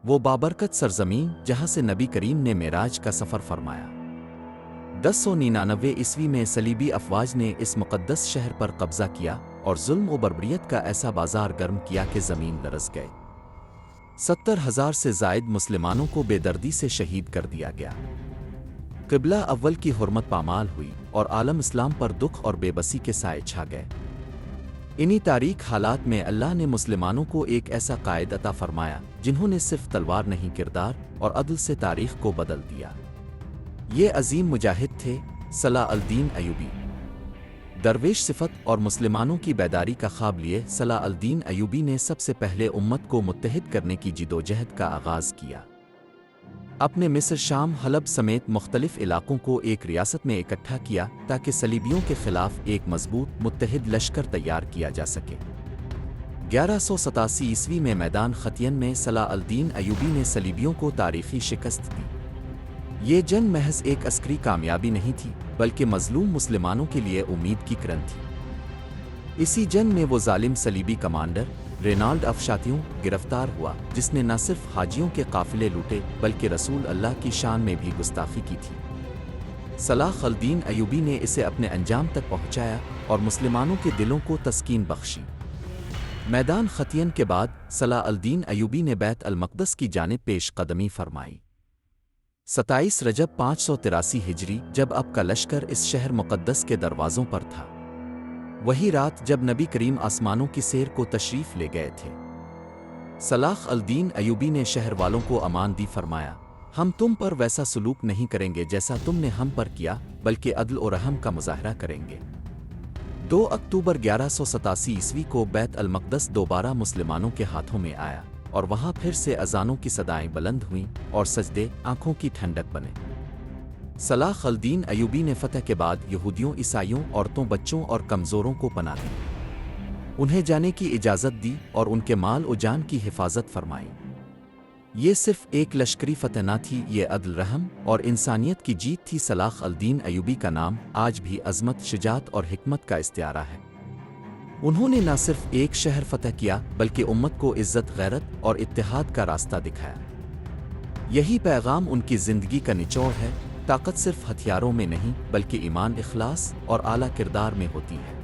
وہ بابرکت سرزمین جہاں سے نبی کریم نے معراج کا سفر فرمایا۔ 1099 عیسوی میں صلیبی افواج نے اس مقدس شہر پر قبضہ کیا اور ظلم و بربریت کا ایسا بازار گرم کیا کہ زمین لرز گئے۔ 70,000 سے زائد مسلمانوں کو بے دردی سے شہید کر دیا گیا۔ قبلہ اول کی حرمت پامال ہوئی اور عالم اسلام پر دکھ اور بے بسی کے سائے چھا گئے۔ انہی تاریک حالات میں اللہ نے مسلمانوں کو ایک ایسا قائد عطا فرمایا جنہوں نے صرف تلوار نہیں کردار اور عدل سے تاریخ کو بدل دیا۔ یہ عظیم مجاہد تھے صلاح الدین ایوبی۔ درویش صفت اور مسلمانوں کی بیداری کا خواب لیے صلاح الدین ایوبی نے سب سے پہلے امت کو متحد کرنے کی جدوجہد کا آغاز کیا۔ اپنے مصر، شام، حلب سمیت مختلف علاقوں کو ایک ریاست میں اکٹھا کیا تاکہ صلیبیوں کے خلاف ایک مضبوط متحد لشکر تیار کیا جا سکے۔ 1187 عیسوی میں میدان ختین میں صلاح الدین ایوبی نے صلیبیوں کو تاریخی شکست دی۔ یہ جنگ محض ایک عسکری کامیابی نہیں تھی بلکہ مظلوم مسلمانوں کے لیے امید کی کرن تھی۔ اسی جنگ میں وہ ظالم صلیبی کمانڈر رینالڈ افشاتیوں گرفتار ہوا جس نے نہ صرف حاجیوں کے قافلے لوٹے بلکہ رسول اللہ کی شان میں بھی گستاخی کی تھی۔ صلاح الدین ایوبی نے اسے اپنے انجام تک پہنچایا اور مسلمانوں کے دلوں کو تسکین بخشی۔ میدان ختین کے بعد صلاح الدین ایوبی نے بیت المقدس کی جانب پیش قدمی فرمائی۔ 27 رجب 583 ہجری جب اب کا لشکر اس شہر مقدس کے دروازوں پر تھا، وہی رات جب نبی کریم آسمانوں کی سیر کو تشریف لے گئے تھے، صلاح الدین ایوبی نے شہر والوں کو امان دی، فرمایا ہم تم پر ویسا سلوک نہیں کریں گے جیسا تم نے ہم پر کیا بلکہ عدل و رحم کا مظاہرہ کریں گے۔ 2 اکتوبر 1187 عیسوی کو بیت المقدس دوبارہ مسلمانوں کے ہاتھوں میں آیا اور وہاں پھر سے اذانوں کی صدائیں بلند ہوئیں اور سجدے آنکھوں کی ٹھنڈک بنے۔ صلاح الدین ایوبی نے فتح کے بعد یہودیوں، عیسائیوں، عورتوں، بچوں اور کمزوروں کو پناہ دی، انہیں جانے کی اجازت دی اور ان کے مال و جان کی حفاظت فرمائی۔ یہ صرف ایک لشکری فتح نہ تھی، یہ عدل، رحم اور انسانیت کی جیت تھی۔ صلاح الدین ایوبی کا نام آج بھی عظمت، شجاعت اور حکمت کا استعارہ ہے۔ انہوں نے نہ صرف ایک شہر فتح کیا بلکہ امت کو عزت، غیرت اور اتحاد کا راستہ دکھایا۔ یہی پیغام ان کی زندگی کا نچوڑ ہے، طاقت صرف ہتھیاروں میں نہیں بلکہ ایمان، اخلاص اور اعلیٰ کردار میں ہوتی ہے۔